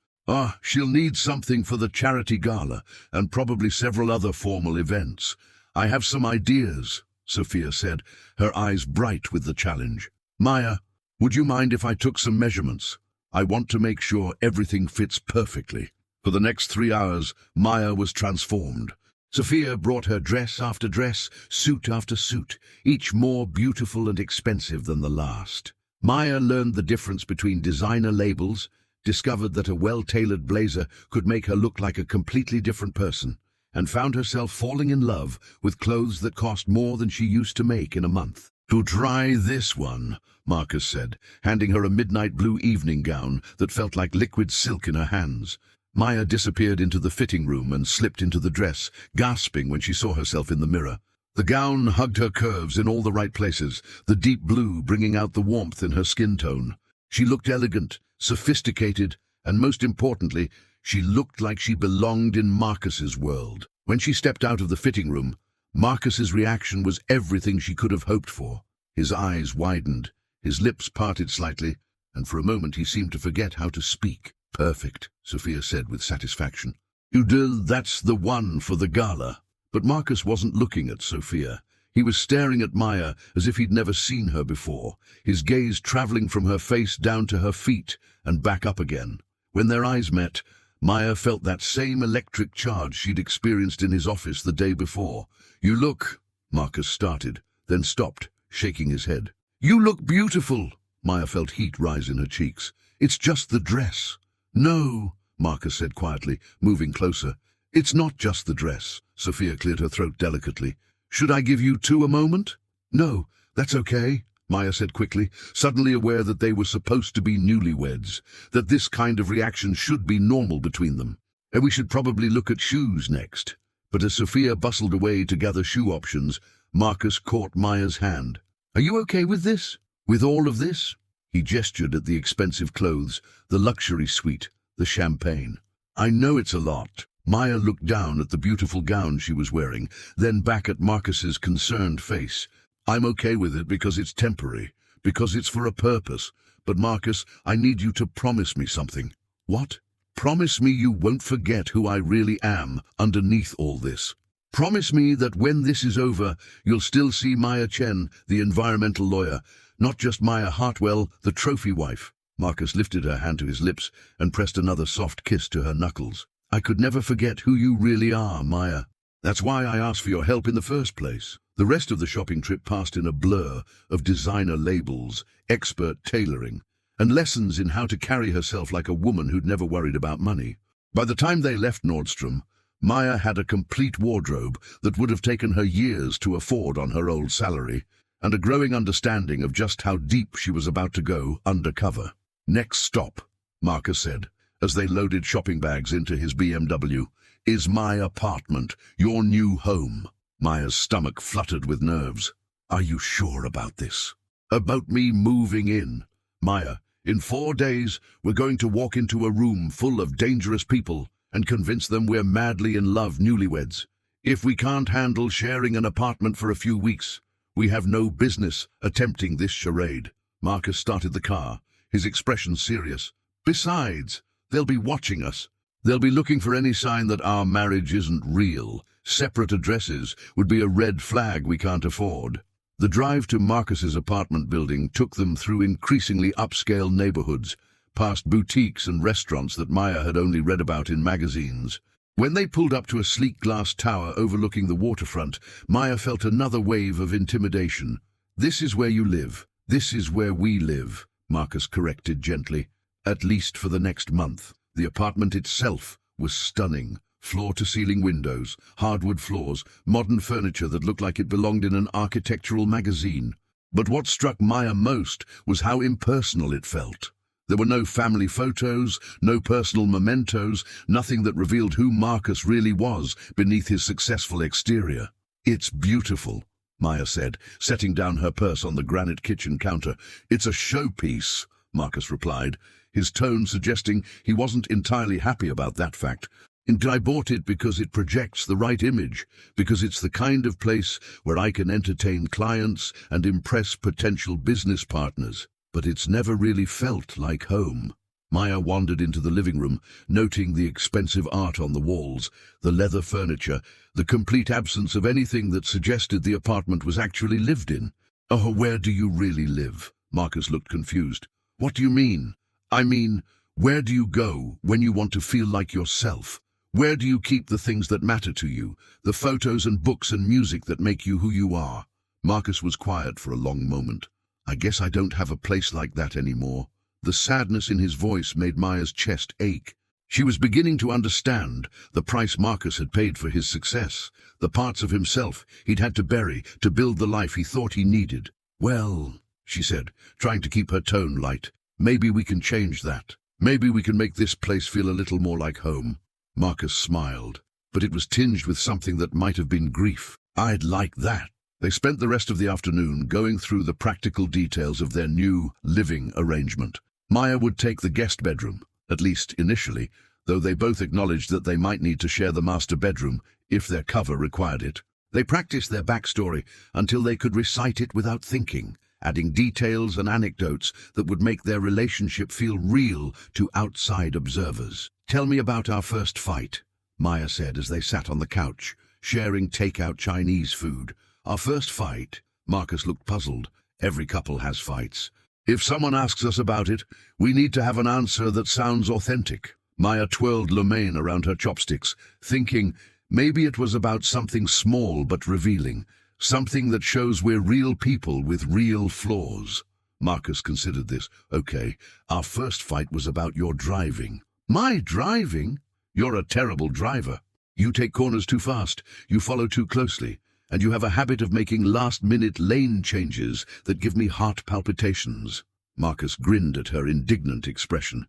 She'll need something for the charity gala and probably several other formal events. I have some ideas," Sophia said, her eyes bright with the challenge. "Maya, would you mind if I took some measurements? I want to make sure everything fits perfectly." For the next 3 hours, Maya was transformed. Sophia brought her dress after dress, suit after suit, each more beautiful and expensive than the last. Maya learned the difference between designer labels, discovered that a well-tailored blazer could make her look like a completely different person, and found herself falling in love with clothes that cost more than she used to make in a month. "To try this one," Marcus said, handing her a midnight blue evening gown that felt like liquid silk in her hands. Maya disappeared into the fitting room and slipped into the dress, gasping when she saw herself in the mirror. The gown hugged her curves in all the right places, the deep blue bringing out the warmth in her skin tone. She looked elegant, sophisticated, and most importantly, she looked like she belonged in Marcus's world. When she stepped out of the fitting room, Marcus's reaction was everything she could have hoped for. His eyes widened, his lips parted slightly, and for a moment he seemed to forget how to speak. "Perfect," Sophia said with satisfaction. "That's the one for the gala." But Marcus wasn't looking at Sophia. He was staring at Maya as if he'd never seen her before, his gaze traveling from her face down to her feet and back up again. When their eyes met, Maya felt that same electric charge she'd experienced in his office the day before. "You look," Marcus started, then stopped, shaking his head. "You look beautiful." Maya felt heat rise in her cheeks. "It's just the dress." "No," Marcus said quietly, moving closer. "It's not just the dress." Sophia cleared her throat delicately. "Should I give you two a moment?" "No, that's okay," Maya said quickly, suddenly aware that they were supposed to be newlyweds, that this kind of reaction should be normal between them. "And we should probably look at shoes next." But as Sophia bustled away to gather shoe options, Marcus caught Maya's hand. "Are you okay with this? With all of this?" He gestured at the expensive clothes, the luxury suite, the champagne. "I know it's a lot." Maya looked down at the beautiful gown she was wearing, then back at Marcus's concerned face. "I'm okay with it because it's temporary, because it's for a purpose. But Marcus, I need you to promise me something." "What?" "Promise me you won't forget who I really am underneath all this. Promise me that when this is over, you'll still see Maya Chen, the environmental lawyer, not just Maya Hartwell, the trophy wife." Marcus lifted her hand to his lips and pressed another soft kiss to her knuckles. "I could never forget who you really are, Maya. That's why I asked for your help in the first place." The rest of the shopping trip passed in a blur of designer labels, expert tailoring, and lessons in how to carry herself like a woman who'd never worried about money. By the time they left Nordstrom, Maya had a complete wardrobe that would have taken her years to afford on her old salary, and a growing understanding of just how deep she was about to go undercover. "Next stop," Marcus said, as they loaded shopping bags into his BMW, "is my apartment, your new home." Maya's stomach fluttered with nerves. "Are you sure about this?" "About me moving in?" Maya, in 4 days, we're going to walk into a room full of dangerous people and convince them we're madly in love newlyweds. If we can't handle sharing an apartment for a few weeks, we have no business attempting this charade. Marcus started the car, his expression serious. Besides, they'll be watching us. They'll be looking for any sign that our marriage isn't real. Separate addresses would be a red flag we can't afford. The drive to Marcus's apartment building took them through increasingly upscale neighborhoods, past boutiques and restaurants that Maya had only read about in magazines. When they pulled up to a sleek glass tower overlooking the waterfront, Maya felt another wave of intimidation. "This is where you live. This is where we live," Marcus corrected gently. "At least for the next month." The apartment itself was stunning. Floor-to-ceiling windows, hardwood floors, modern furniture that looked like it belonged in an architectural magazine. But what struck Maya most was how impersonal it felt. There were no family photos, no personal mementos, nothing that revealed who Marcus really was beneath his successful exterior. "It's beautiful," Maya said, setting down her purse on the granite kitchen counter. "It's a showpiece," Marcus replied, his tone suggesting he wasn't entirely happy about that fact. "And I bought it because it projects the right image, because it's the kind of place where I can entertain clients and impress potential business partners. But it's never really felt like home." Maya wandered into the living room, noting the expensive art on the walls, the leather furniture, the complete absence of anything that suggested the apartment was actually lived in. "Oh, where do you really live?" Marcus looked confused. "What do you mean?" "I mean, where do you go when you want to feel like yourself? Where do you keep the things that matter to you, the photos and books and music that make you who you are?" Marcus was quiet for a long moment. "I guess I don't have a place like that anymore." The sadness in his voice made Maya's chest ache. She was beginning to understand the price Marcus had paid for his success, the parts of himself he'd had to bury to build the life he thought he needed. "Well," she said, trying to keep her tone light, "maybe we can change that. Maybe we can make this place feel a little more like home." Marcus smiled, but it was tinged with something that might have been grief. "I'd like that." They spent the rest of the afternoon going through the practical details of their new living arrangement. Maya would take the guest bedroom, at least initially, though they both acknowledged that they might need to share the master bedroom if their cover required it. They practiced their backstory until they could recite it without thinking, adding details and anecdotes that would make their relationship feel real to outside observers. "Tell me about our first fight," Maya said as they sat on the couch, sharing takeout Chinese food. "Our first fight?" Marcus looked puzzled. "Every couple has fights. If someone asks us about it, we need to have an answer that sounds authentic." Maya twirled lo mein around her chopsticks, thinking maybe it was about something small but revealing, something that shows we're real people with real flaws. Marcus considered this. "Okay, our first fight was about your driving." "My driving? You're a terrible driver. You take corners too fast, you follow too closely, and you have a habit of making last-minute lane changes that give me heart palpitations." Marcus grinned at her indignant expression.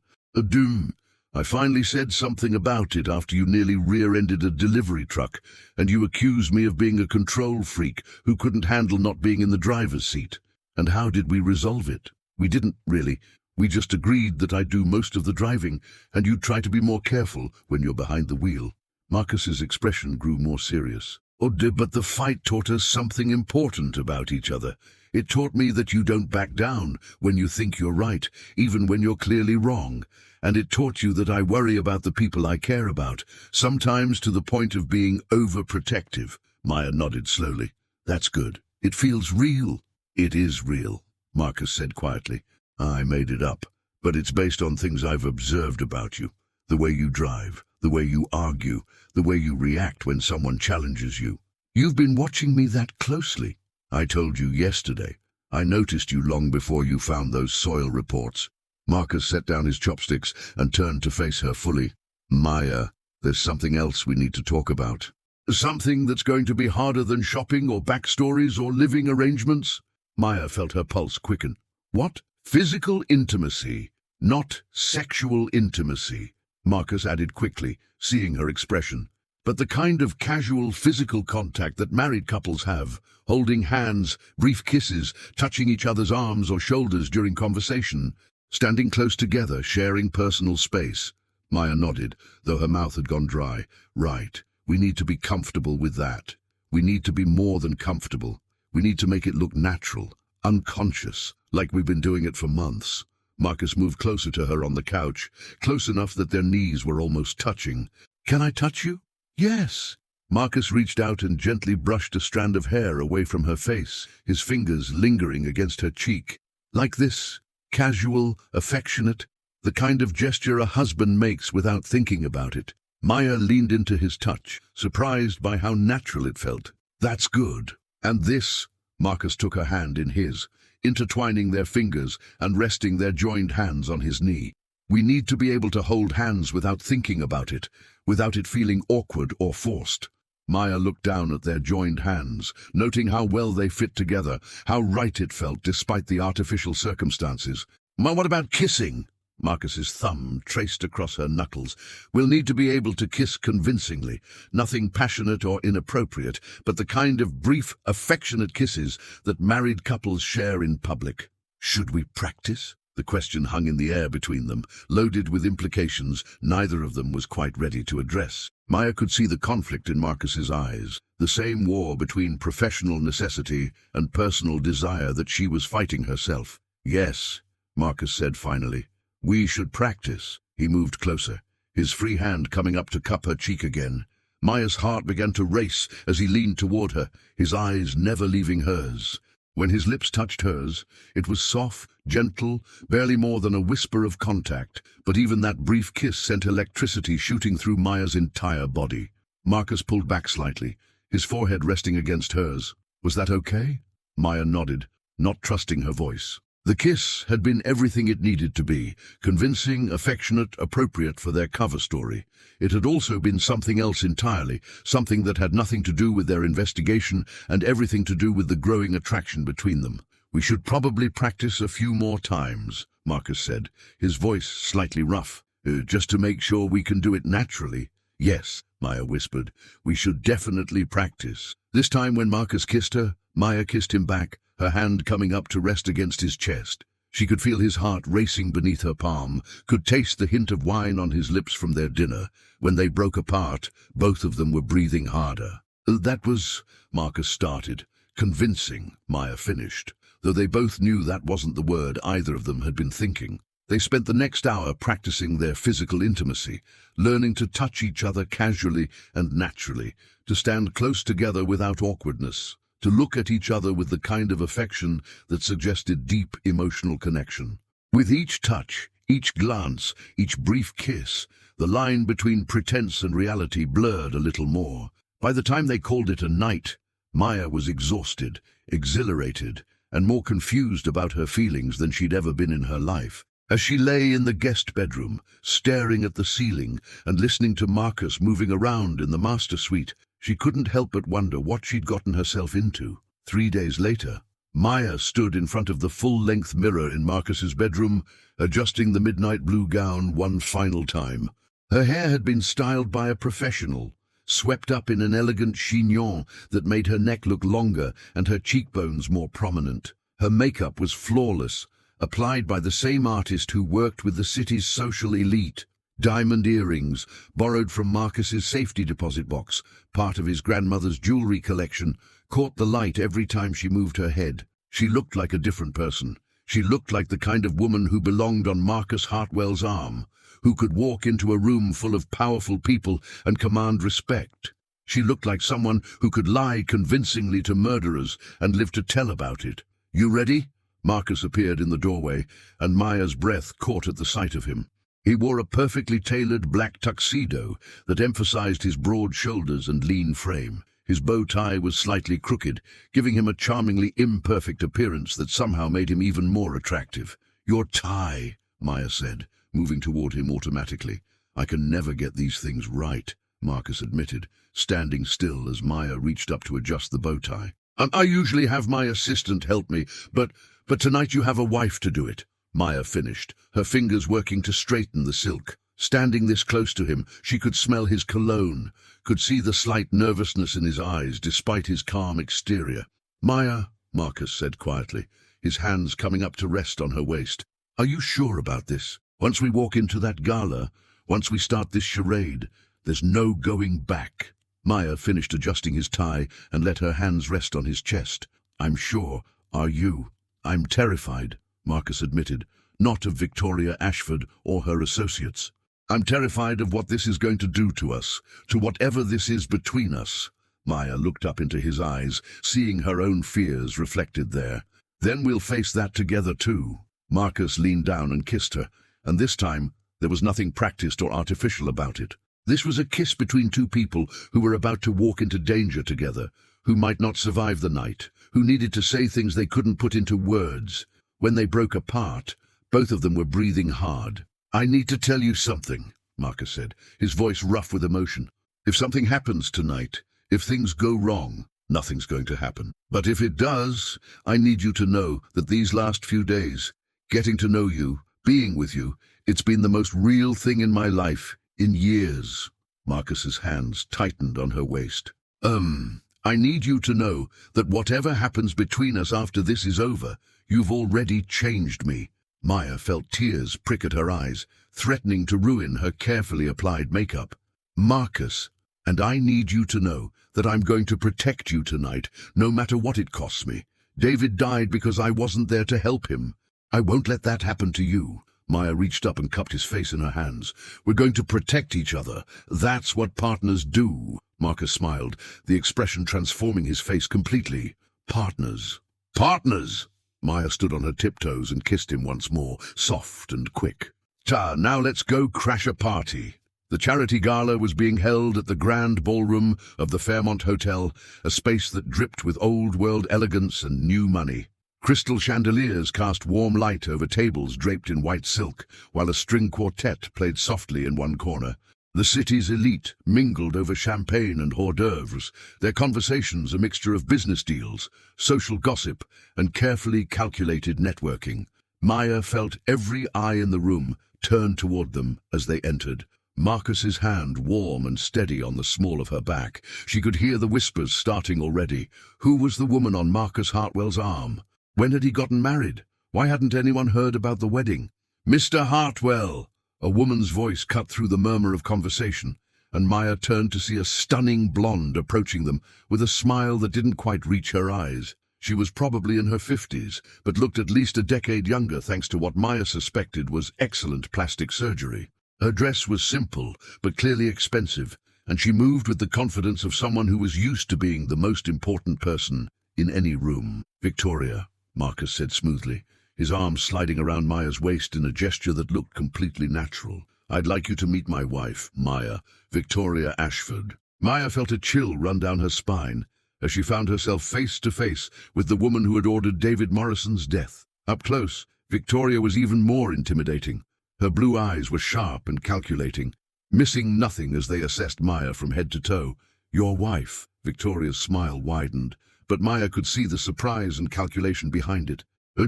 "Doom, I finally said something about it after you nearly rear-ended a delivery truck, and you accused me of being a control freak who couldn't handle not being in the driver's seat. And how did we resolve it? We didn't, really. We just agreed that I do most of the driving, and you'd try to be more careful when you're behind the wheel." Marcus's expression grew more serious. "But the fight taught us something important about each other. It taught me that you don't back down when you think you're right, even when you're clearly wrong. And it taught you that I worry about the people I care about, sometimes to the point of being overprotective." Maya nodded slowly. "That's good. It feels real." "It is real," Marcus said quietly. "I made it up, but it's based on things I've observed about you. The way you drive, the way you argue, the way you react when someone challenges you. You've been watching me that closely. I told you yesterday. I noticed you long before you found those soil reports." Marcus set down his chopsticks and turned to face her fully. "Maya, there's something else we need to talk about." "Something that's going to be harder than shopping or backstories or living arrangements?" Maya felt her pulse quicken. "What?" "Physical intimacy, not sexual intimacy," Marcus added quickly, seeing her expression. but the kind of casual physical contact that married couples have, holding hands, brief kisses, touching each other's arms or shoulders during conversation, standing close together, sharing personal space. Maya nodded, though her mouth had gone dry. Right, we need to be comfortable with that. We need to be more than comfortable. We need to make it look natural, unconscious, like we've been doing it for months. Marcus moved closer to her on the couch, close enough that their knees were almost touching. Can I touch you? Yes. Marcus reached out and gently brushed a strand of hair away from her face, his fingers lingering against her cheek. Like this, casual, affectionate, the kind of gesture a husband makes without thinking about it. Maya leaned into his touch, surprised by how natural it felt. That's good. And this, Marcus took her hand in his, intertwining their fingers and resting their joined hands on his knee. We need to be able to hold hands without thinking about it, without it feeling awkward or forced. Maya looked down at their joined hands, noting how well they fit together, how right it felt despite the artificial circumstances. What about kissing? Marcus's thumb traced across her knuckles. We'll need to be able to kiss convincingly, nothing passionate or inappropriate, but the kind of brief, affectionate kisses that married couples share in public. Should we practice? The question hung in the air between them, loaded with implications neither of them was quite ready to address. Maya could see the conflict in Marcus's eyes, the same war between professional necessity and personal desire that she was fighting herself. Yes, Marcus said finally. We should practice. He moved closer, his free hand coming up to cup her cheek again. Maya's heart began to race as he leaned toward her, his eyes never leaving hers. When his lips touched hers, it was soft, gentle, barely more than a whisper of contact, but even that brief kiss sent electricity shooting through Maya's entire body. Marcus pulled back slightly, his forehead resting against hers. Was that okay? Maya nodded, not trusting her voice. The kiss had been everything it needed to be, convincing, affectionate, appropriate for their cover story. It had also been something else entirely, something that had nothing to do with their investigation and everything to do with the growing attraction between them. We should probably practice a few more times, Marcus said, his voice slightly rough, just to make sure we can do it naturally. Yes, Maya whispered, we should definitely practice. This time when Marcus kissed her, Maya kissed him back, her hand coming up to rest against his chest. She could feel his heart racing beneath her palm, could taste the hint of wine on his lips from their dinner. When they broke apart, both of them were breathing harder. That was, Marcus started. Convincing, Maya finished, though they both knew that wasn't the word either of them had been thinking. They spent the next hour practicing their physical intimacy, learning to touch each other casually and naturally, to stand close together without awkwardness, to look at each other with the kind of affection that suggested deep emotional connection. With each touch, each glance, each brief kiss, the line between pretense and reality blurred a little more. By the time they called it a night, Maya was exhausted, exhilarated, and more confused about her feelings than she'd ever been in her life. As she lay in the guest bedroom, staring at the ceiling and listening to Marcus moving around in the master suite, she couldn't help but wonder what she'd gotten herself into. 3 days later, Maya stood in front of the full-length mirror in Marcus's bedroom, adjusting the midnight blue gown one final time. Her hair had been styled by a professional, swept up in an elegant chignon that made her neck look longer and her cheekbones more prominent. Her makeup was flawless, applied by the same artist who worked with the city's social elite. Diamond earrings, borrowed from Marcus's safety deposit box, part of his grandmother's jewelry collection, caught the light every time she moved her head. She looked like a different person. She looked like the kind of woman who belonged on Marcus Hartwell's arm, who could walk into a room full of powerful people and command respect. She looked like someone who could lie convincingly to murderers and live to tell about it. You ready? Marcus appeared in the doorway, and Maya's breath caught at the sight of him. He wore a perfectly tailored black tuxedo that emphasized his broad shoulders and lean frame. His bow tie was slightly crooked, giving him a charmingly imperfect appearance that somehow made him even more attractive. Your tie, Maya said, moving toward him automatically. I can never get these things right, Marcus admitted, standing still as Maya reached up to adjust the bow tie. I usually have my assistant help me, but tonight you have a wife to do it. Maya finished, her fingers working to straighten the silk. Standing this close to him, she could smell his cologne, could see the slight nervousness in his eyes despite his calm exterior. "Maya," Marcus said quietly, his hands coming up to rest on her waist, "are you sure about this? Once we walk into that gala, once we start this charade, there's no going back." Maya finished adjusting his tie and let her hands rest on his chest. "I'm sure. Are you?" "I'm terrified," Marcus admitted, "not of Victoria Ashford or her associates. I'm terrified of what this is going to do to us, to whatever this is between us." Maya looked up into his eyes, seeing her own fears reflected there. "Then we'll face that together too." Marcus leaned down and kissed her, and this time there was nothing practiced or artificial about it. This was a kiss between two people who were about to walk into danger together, who might not survive the night, who needed to say things they couldn't put into words. When they broke apart, both of them were breathing hard. "I need to tell you something," Marcus said, his voice rough with emotion. "If something happens tonight, if things go wrong, nothing's going to happen. But if it does, I need you to know that these last few days, getting to know you, being with you, it's been the most real thing in my life, in years." Marcus's hands tightened on her waist. I need you to know that whatever happens between us after this is over, you've already changed me." Maya felt tears prick at her eyes, threatening to ruin her carefully applied makeup. "Marcus, and I need you to know that I'm going to protect you tonight, no matter what it costs me. David died because I wasn't there to help him. I won't let that happen to you." Maya reached up and cupped his face in her hands. "We're going to protect each other. That's what partners do." Marcus smiled, the expression transforming his face completely. "Partners. Partners!" Maya stood on her tiptoes and kissed him once more, soft and quick. Now let's go crash a party." The charity gala was being held at the grand ballroom of the Fairmont Hotel, a space that dripped with old-world elegance and new money. Crystal chandeliers cast warm light over tables draped in white silk, while a string quartet played softly in one corner. The city's elite mingled over champagne and hors d'oeuvres, their conversations a mixture of business deals, social gossip, and carefully calculated networking. Maya felt every eye in the room turn toward them as they entered. Marcus's hand warm and steady on the small of her back. She could hear the whispers starting already. Who was the woman on Marcus Hartwell's arm? When had he gotten married? Why hadn't anyone heard about the wedding? "Mr. Hartwell!" A woman's voice cut through the murmur of conversation, and Maya turned to see a stunning blonde approaching them with a smile that didn't quite reach her eyes. She was probably in her 50s, but looked at least a decade younger thanks to what Maya suspected was excellent plastic surgery. Her dress was simple, but clearly expensive, and she moved with the confidence of someone who was used to being the most important person in any room. "Victoria," Marcus said smoothly, his arm sliding around Maya's waist in a gesture that looked completely natural. "I'd like you to meet my wife, Maya, Victoria Ashford." Maya felt a chill run down her spine as she found herself face to face with the woman who had ordered David Morrison's death. Up close, Victoria was even more intimidating. Her blue eyes were sharp and calculating, missing nothing as they assessed Maya from head to toe. "Your wife." Victoria's smile widened, but Maya could see the surprise and calculation behind it.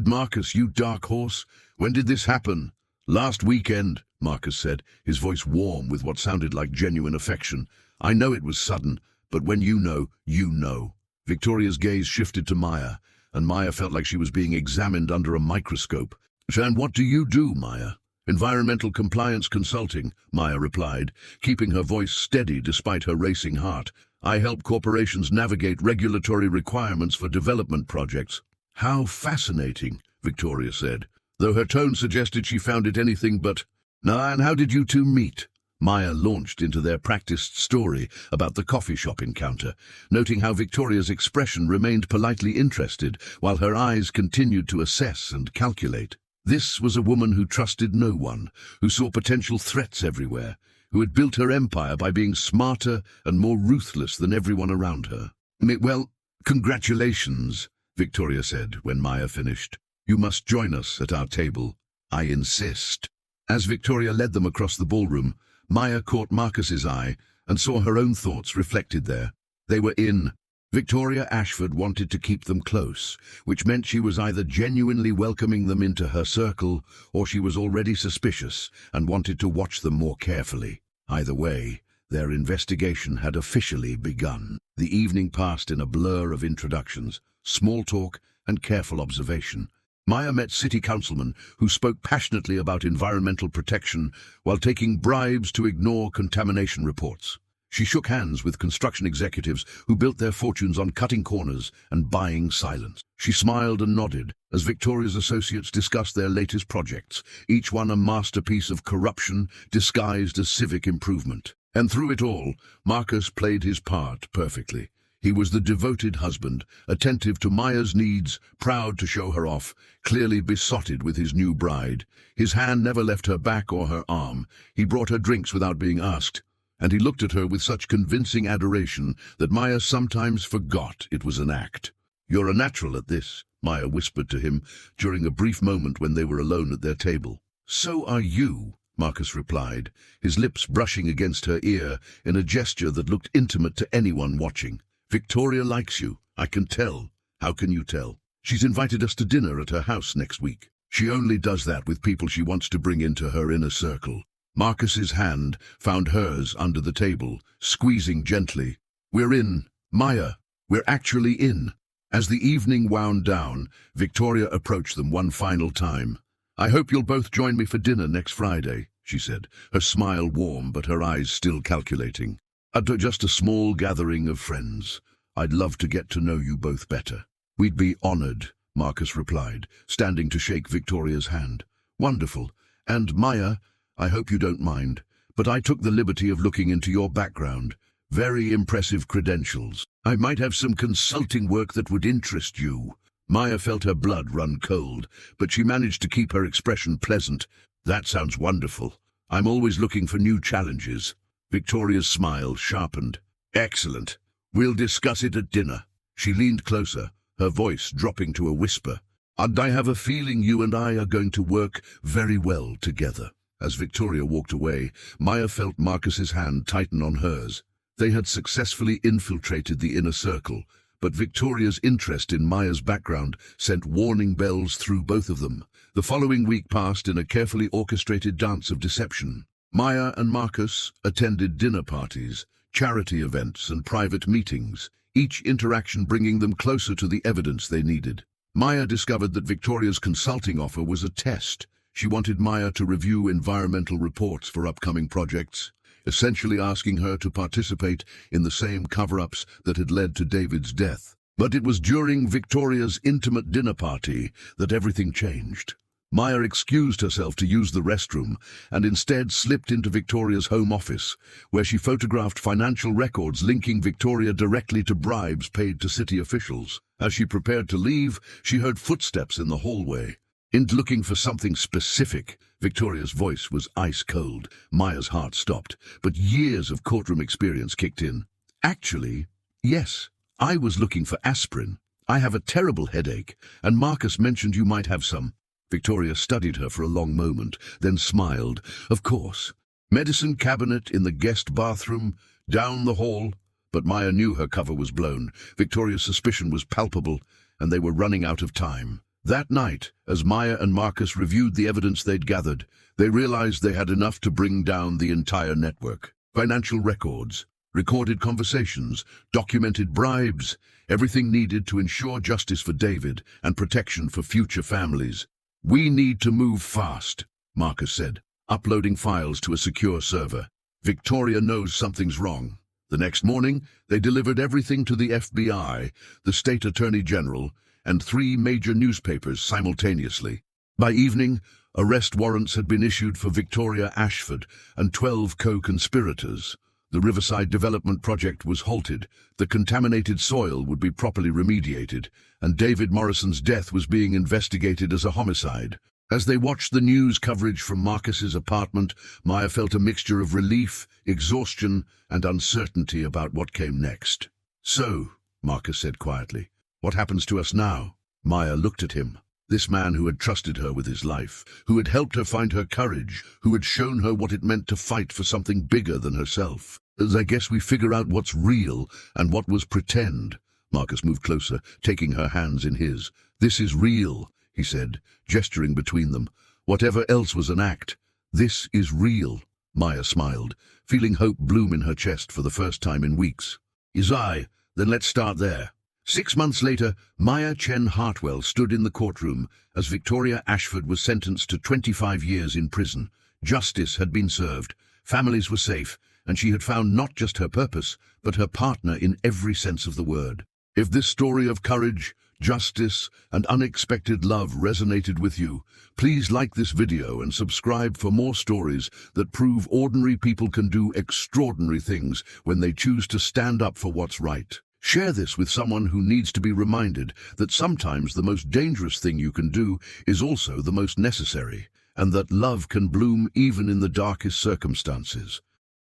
Marcus, you dark horse, when did this happen?" "Last weekend," Marcus said, his voice warm with what sounded like genuine affection. "I know it was sudden, but when you know, you know." Victoria's gaze shifted to Maya, and Maya felt like she was being examined under a microscope. "And what do you do, Maya?" "Environmental compliance consulting," Maya replied, keeping her voice steady despite her racing heart. "I help corporations navigate regulatory requirements for development projects." "How fascinating," Victoria said, though her tone suggested she found it anything but. "And how did you two meet?" Maya launched into their practiced story about the coffee shop encounter, noting how Victoria's expression remained politely interested while her eyes continued to assess and calculate. This was a woman who trusted no one, who saw potential threats everywhere, who had built her empire by being smarter and more ruthless than everyone around her. "Well, congratulations," Victoria said when Maya finished. "You must join us at our table. I insist." As Victoria led them across the ballroom, Maya caught Marcus's eye and saw her own thoughts reflected there. They were in Victoria Ashford wanted to keep them close, which meant she was either genuinely welcoming them into her circle or she was already suspicious and wanted to watch them more carefully. Either way, their investigation had officially begun. The evening passed in a blur of introductions, small talk, and careful observation. Maya met city councilmen who spoke passionately about environmental protection while taking bribes to ignore contamination reports. She shook hands with construction executives who built their fortunes on cutting corners and buying silence. She smiled and nodded as Victoria's associates discussed their latest projects, each one a masterpiece of corruption disguised as civic improvement. And through it all, Marcus played his part perfectly. He was the devoted husband, attentive to Maya's needs, proud to show her off, clearly besotted with his new bride. His hand never left her back or her arm. He brought her drinks without being asked, and he looked at her with such convincing adoration that Maya sometimes forgot it was an act. "You're a natural at this," Maya whispered to him during a brief moment when they were alone at their table. "So are you," Marcus replied, his lips brushing against her ear in a gesture that looked intimate to anyone watching. "Victoria likes you, I can tell." "How can you tell?" "She's invited us to dinner at her house next week. She only does that with people she wants to bring into her inner circle." Marcus's hand found hers under the table, squeezing gently. "We're in, Maya. We're actually in." As the evening wound down, Victoria approached them one final time. "I hope you'll both join me for dinner next Friday," she said, her smile warm but her eyes still calculating. "Just a small gathering of friends. I'd love to get to know you both better." "We'd be honored," Marcus replied, standing to shake Victoria's hand. "Wonderful. And Maya, I hope you don't mind, but I took the liberty of looking into your background. Very impressive credentials. I might have some consulting work that would interest you." Maya felt her blood run cold, but she managed to keep her expression pleasant. "That sounds wonderful. I'm always looking for new challenges." Victoria's smile sharpened. "Excellent. We'll discuss it at dinner." She leaned closer, her voice dropping to a whisper. "And I have a feeling you and I are going to work very well together." As Victoria walked away, Maya felt Marcus's hand tighten on hers. They had successfully infiltrated the inner circle, but Victoria's interest in Maya's background sent warning bells through both of them. The following week passed in a carefully orchestrated dance of deception. Maya and Marcus attended dinner parties, charity events, and private meetings, each interaction bringing them closer to the evidence they needed. Maya discovered that Victoria's consulting offer was a test. She wanted Maya to review environmental reports for upcoming projects, essentially asking her to participate in the same cover-ups that had led to David's death. But it was during Victoria's intimate dinner party that everything changed. Maya excused herself to use the restroom and instead slipped into Victoria's home office, where she photographed financial records linking Victoria directly to bribes paid to city officials. As she prepared to leave, she heard footsteps in the hallway. Looking for something specific, Victoria's voice was ice cold. Maya's heart stopped, but years of courtroom experience kicked in. "Actually, yes, I was looking for aspirin. I have a terrible headache, and Marcus mentioned you might have some." Victoria studied her for a long moment, then smiled. "Of course. Medicine cabinet in the guest bathroom, down the hall." But Maya knew her cover was blown. Victoria's suspicion was palpable, and they were running out of time. That night, as Maya and Marcus reviewed the evidence they'd gathered, they realized they had enough to bring down the entire network. Financial records, recorded conversations, documented bribes, everything needed to ensure justice for David and protection for future families. "We need to move fast," Marcus said, uploading files to a secure server. "Victoria knows something's wrong." The next morning, they delivered everything to the FBI, the state attorney general, and 3 major newspapers simultaneously. By evening, arrest warrants had been issued for Victoria Ashford and 12 co-conspirators. The Riverside Development Project was halted, the contaminated soil would be properly remediated, and David Morrison's death was being investigated as a homicide. As they watched the news coverage from Marcus's apartment, Maya felt a mixture of relief, exhaustion, and uncertainty about what came next. "So," Marcus said quietly, "what happens to us now?" Maya looked at him. This man who had trusted her with his life, who had helped her find her courage, who had shown her what it meant to fight for something bigger than herself. "I guess we figure out what's real and what was pretend," Marcus moved closer, taking her hands in his. "This is real," he said, gesturing between them. "Whatever else was an act, this is real." Maya smiled, feeling hope bloom in her chest for the first time in weeks. "Izai, then let's start there." 6 months later, Maya Chen Hartwell stood in the courtroom as Victoria Ashford was sentenced to 25 years in prison. Justice had been served, families were safe, and she had found not just her purpose, but her partner in every sense of the word. If this story of courage, justice, and unexpected love resonated with you, please like this video and subscribe for more stories that prove ordinary people can do extraordinary things when they choose to stand up for what's right. Share this with someone who needs to be reminded that sometimes the most dangerous thing you can do is also the most necessary, and that love can bloom even in the darkest circumstances.